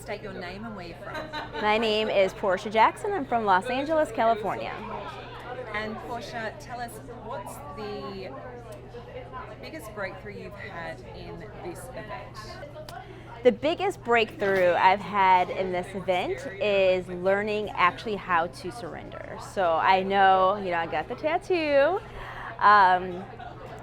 state your name and where you're from. My name is Portia Jackson. I'm from Los Angeles, California. And Portia, tell us, what's the biggest breakthrough you've had in this event? The biggest breakthrough I've had in this event is learning actually how to surrender. So I know, I got the tattoo, and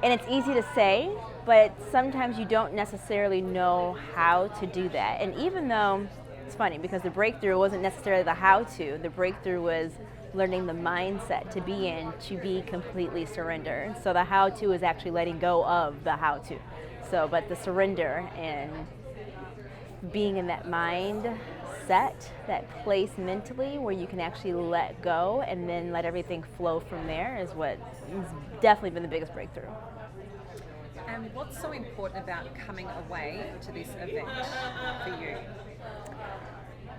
it's easy to say, but sometimes you don't necessarily know how to do that. And even though, it's funny because the breakthrough wasn't necessarily the how to, the breakthrough was learning the mindset to be in, to be completely surrendered. So the how to is actually letting go of the how to. So, but the surrender and being in that mindset, that place mentally where you can actually let go and then let everything flow from there is what has definitely been the biggest breakthrough. And what's so important about coming away to this event for you?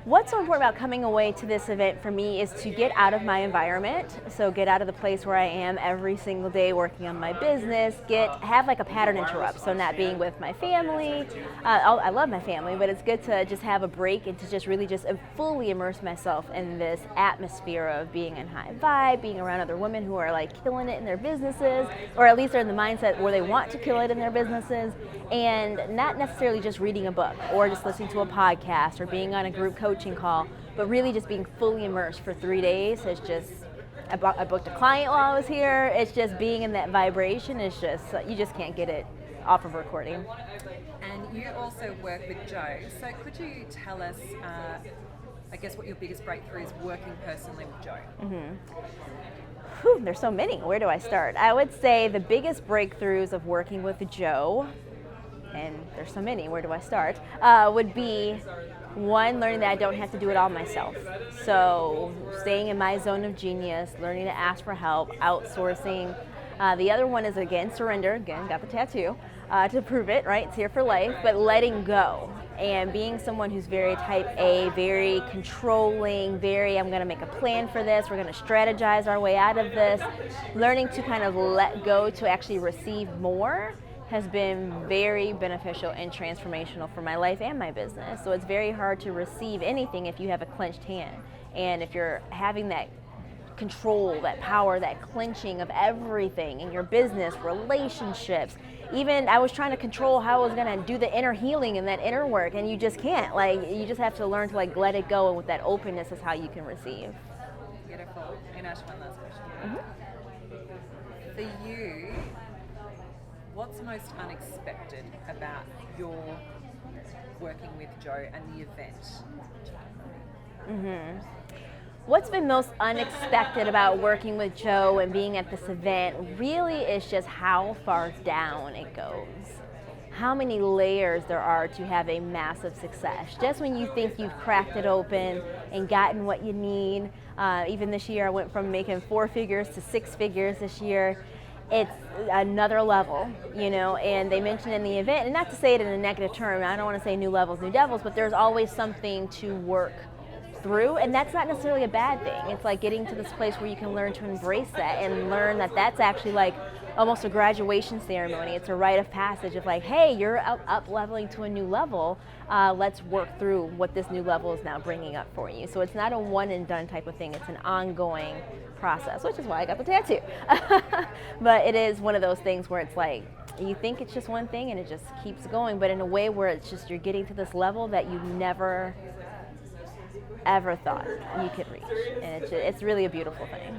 What's so important about coming away to this event for me is to get out of my environment, so get out of the place where I am every single day working on my business, have like a pattern interrupt, so not being with my family. I love my family, but it's good to just have a break and to just really just fully immerse myself in this atmosphere of being in high vibe, being around other women who are like killing it in their businesses, or at least they're in the mindset where they want to kill it in their businesses, and not necessarily just reading a book or just listening to a podcast or being on a group coaching call, but really just being fully immersed for 3 days. It's just, I booked a client while I was here. It's just being in that vibration. It's just, you just can't get it off of recording. And you also work with Joe. So could you tell us, I guess, what your biggest breakthrough is working personally with Joe? Mm-hmm. There's so many. Where do I start? I would say the biggest breakthroughs of working with Joe, and there's so many, where do I start, would be one, learning that I don't have to do it all myself. So staying in my zone of genius, learning to ask for help, outsourcing. The other one is, again, surrender. Again, got the tattoo to prove it, right? It's here for life, but letting go and being someone who's very type A, very controlling, I'm going to make a plan for this, we're going to strategize our way out of this. Learning to kind of let go to actually receive more has been very beneficial and transformational for my life and my business. So it's very hard to receive anything if you have a clenched hand. And if you're having that control, that power, that clenching of everything in your business, relationships, even I was trying to control how I was gonna do the inner healing and that inner work, and you just can't. Like, you just have to learn to like let it go, and with that openness is how you can receive. Beautiful. And Ash, one last question. Mm-hmm. For you, what's most unexpected about your working with Joe and the event? Mm-hmm. What's been most unexpected about working with Joe and being at this event really is just how far down it goes. How many layers there are to have a massive success. Just when you think you've cracked it open and gotten what you need, even this year I went from making 4 figures to 6 figures this year. It's another level, and they mentioned in the event, and not to say it in a negative term, I don't want to say new levels, new devils, but there's always something to work through, and that's not necessarily a bad thing. It's like getting to this place where you can learn to embrace that and learn that that's actually like almost a graduation ceremony. It's a rite of passage of like, hey, you're up leveling to a new level. Let's work through what this new level is now bringing up for you. So it's not a one and done type of thing. It's an ongoing process, which is why I got the tattoo. But it is one of those things where it's like, you think it's just one thing and it just keeps going, but in a way where it's just you're getting to this level that you never ever thought you could reach. And it's really a beautiful thing.